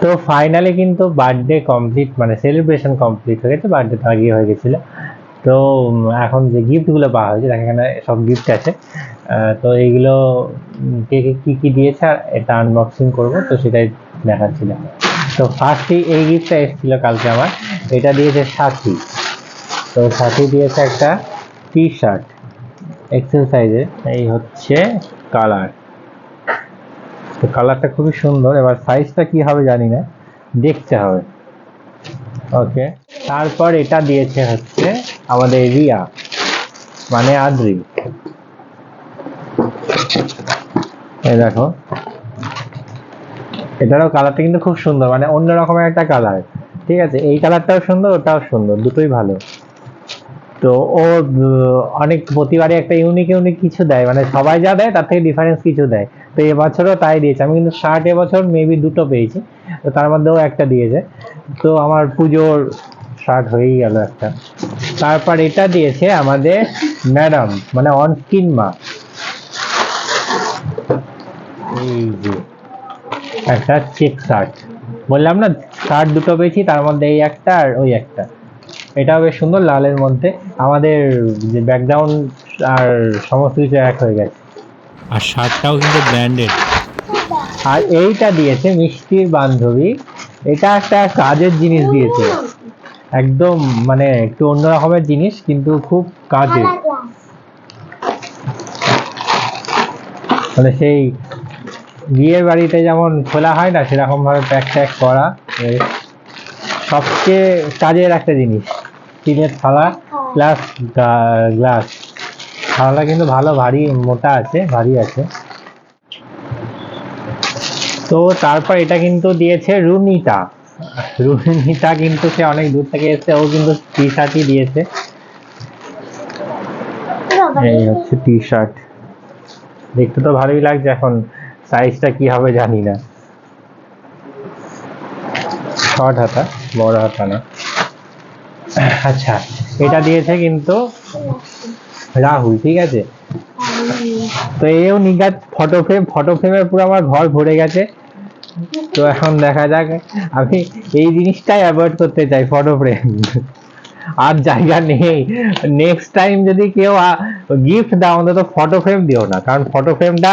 তো ফাইনালি কিন্তু birthday complete, মানে সেলিব্রেশন কমপ্লিট হয়ে গেছে, বার্থডে তো আগেই হয়ে গেছিলো। তো এখন যে গিফটগুলো পাওয়া হয়েছে, দেখ এখানে সব গিফট আছে। তো এইগুলো কে কে কী কী দিয়েছে আর এটা আনবক্সিং করবো, তো সেটাই দেখাচ্ছিলাম। তো ফার্স্টেই এই গিফটটা এসেছিলো কালকে আমার, এটা দিয়েছে সাথী। তো সাথী দিয়েছে একটা টি শার্ট এক্সেল সাইজের, এই হচ্ছে কালার। তো কালারটা খুবই সুন্দর, এবার সাইজটা কি হবে জানি না, দেখতে হবে। ওকে, তারপর এটা দিয়েছে হচ্ছে আমাদের রিয়া, মানে আদ্রি। এই দেখো, এটারও কালারটা কিন্তু খুব সুন্দর, মানে অন্য রকমের একটা কালার। ঠিক আছে, এই কালারটাও সুন্দর, ওটাও সুন্দর, দুটোই ভালো। তো ও অনেক প্রতিবারে একটা ইউনিক ইউনিক কিছু দেয়, মানে সবাই যা দেয় তার থেকে ডিফারেন্স কিছু দেয়। তো এবছরও তাই দিয়েছে। আমি কিন্তু শার্ট এবছর মেবি দুটো পেয়েছি, তো তার মধ্যেও একটা দিয়েছে। তো আমার পুজোর শার্ট হয়েই গেল একটা। তারপর এটা দিয়েছে আমাদের ম্যাডাম, মানে অনস্কিন মা। এই যে একটা চেক শার্ট, বললাম না শার্ট দুটো পেয়েছি, তার মধ্যে এই একটা আর ওই একটা। এটাও বেশ সুন্দর, লালের মধ্যে। আমাদের যে ব্যাকগ্রাউন্ড আর সমস্ত কিছু এক হয়ে গেছে, আর শার্টটাও কিন্তু ব্র্যান্ডেড। আর এইটা দিয়েছে মিষ্টির বান্ধবী, এটা একটা কাজের জিনিস দিয়েছে, একদম মানে একটু অন্য রকমের জিনিস, কিন্তু খুব কাজের। মানে সেই বিয়ের বাড়িতে যেমন খোলা হয় না, সেরকম ভাবে প্যাক ট্যাক করা, সবচেয়ে কাজের একটা জিনিস। স্টিলের থালা প্লাস গ্লাস। থালাটা কিন্তু ভালো ভারী, মোটা আছে, ভারী আছে। তো তারপর এটা কিন্তু দিয়েছে রুনিতা। রুনিতা কিন্তু সে অনেক দূর থেকে এসেছে, ও কিন্তু টি শার্টই দিয়েছে। এই হচ্ছে টি শার্ট, দেখতে তো ভালোই লাগছে, এখন সাইজটা কি হবে জানি না। শর্ট হাতা, বড় হাতা না। আচ্ছা, এটা দিয়েছে কিন্তু রাহুল, ঠিক আছে। তো এও নিগাত ফটো ফ্রেম, ফটো ফ্রেমের পুরো আমার ঘর ভরে গেছে। তো এখন দেখা যাক, আমি এই জিনিসটাই অ্যাভয়েড করতে চাই, ফটো ফ্রেম। আর জায়গা নেই। নেক্সট টাইম যদি কেউ গিফট দাও, অন্তত ফটো ফ্রেম দিও না, কারণ ফটো ফ্রেমটা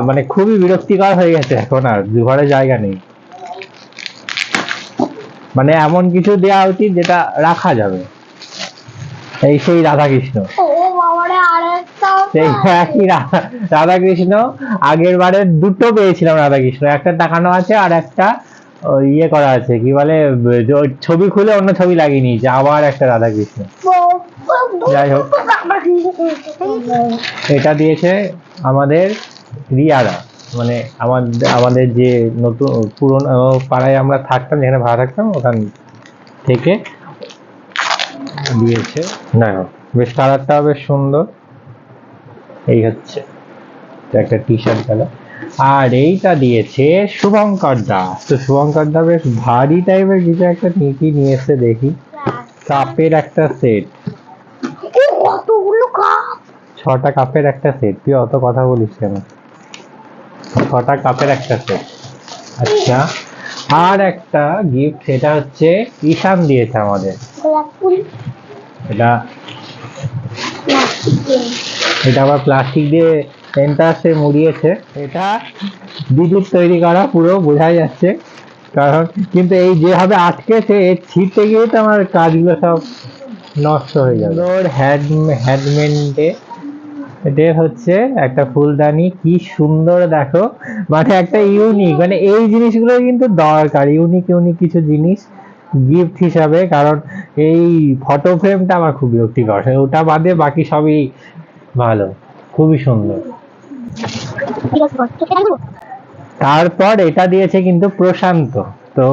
মানে খুবই বিরক্তিকর হয়ে গেছে, এখন আর ঘরে জায়গা নেই। মানে এমন কিছু দেওয়া উচিত যেটা রাখা যাবে। এই সেই রাধাকৃষ্ণ, সেই একই রাধাকৃষ্ণ। আগের বারে দুটো পেয়েছিলাম রাধাকৃষ্ণ, একটা টাকানো আছে আর একটা ইয়ে করা আছে, কি বলে, ছবি খুলে অন্য ছবি লাগিয়ে নিয়েছে, আবার একটা রাধাকৃষ্ণ। যাই হোক, এটা দিয়েছে আমাদের রিয়ারা, মানে আমাদের যে নতুন পুরনো পাড়ায় আমরা থাকতাম, যেখানে ভাড়া থাকতাম, ওখান থেকে দিয়েছে। দেখো বেশ, কালারটাও বেশ সুন্দর। এই হচ্ছে একটা টি শার্ট কালার। আর এইটা দিয়েছে শুভঙ্কর দা। তো শুভঙ্কর দা বেশ ভারী টাইপের কিছু একটা কি নিয়ে এসে দেখি, কাপের একটা সেট। ছটা কাপের একটা সেট, তুই অত কথা বলিস কেন? ছটা কাপের একটা সেট। আচ্ছা, আর একটা গিফট, সেটা হচ্ছে ঈশান দিয়েছে আমাদের। এটা আবার প্লাস্টিক দিয়ে এন্টাসে মুড়িয়েছে। এটা দিদির তৈরি করা, পুরো বোঝা যাচ্ছে, কারণ কিন্তু এই যেভাবে আটকেছে, এর ছিটতে গিয়ে তো আমার কাজগুলো সব নষ্ট হয়ে যাবে। ওর হ্যান্ডমেডে এটা হচ্ছে একটা ফুলদানি, কি সুন্দর দেখো, মানে একটা ইউনিক, মানে এই জিনিসগুলো কিন্তু দরকার, ইউনিক ইউনিক কিছু জিনিস গিফট হিসাবে। কারণ এই ফটো ফ্রেমটা আমার খুব বিরক্তিকর, ওটা বাদে বাকি সবই ভালো, খুবই সুন্দর। তারপর এটা দিয়েছে কিন্তু প্রশান্ত। তো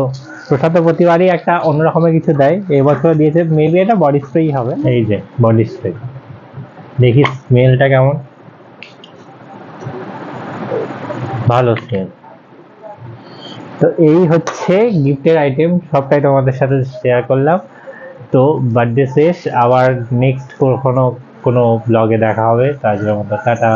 প্রশান্ত প্রতিবারই একটা অন্যরকমের কিছু দেয়, এবছর দিয়েছে মেবি এটা বডি স্প্রেই হবে। এই যে বডি স্প্রে, দেখি স্মেলটা কেমন। ভালো স্মেল। তো এই হচ্ছে গিফটের আইটেম, সবটাই তোমাদের সাথে শেয়ার করলাম। তো বার্থডে শেষ, আবার নেক্সট কোনো ব্লগে দেখা হবে, তার জন্য টাটা।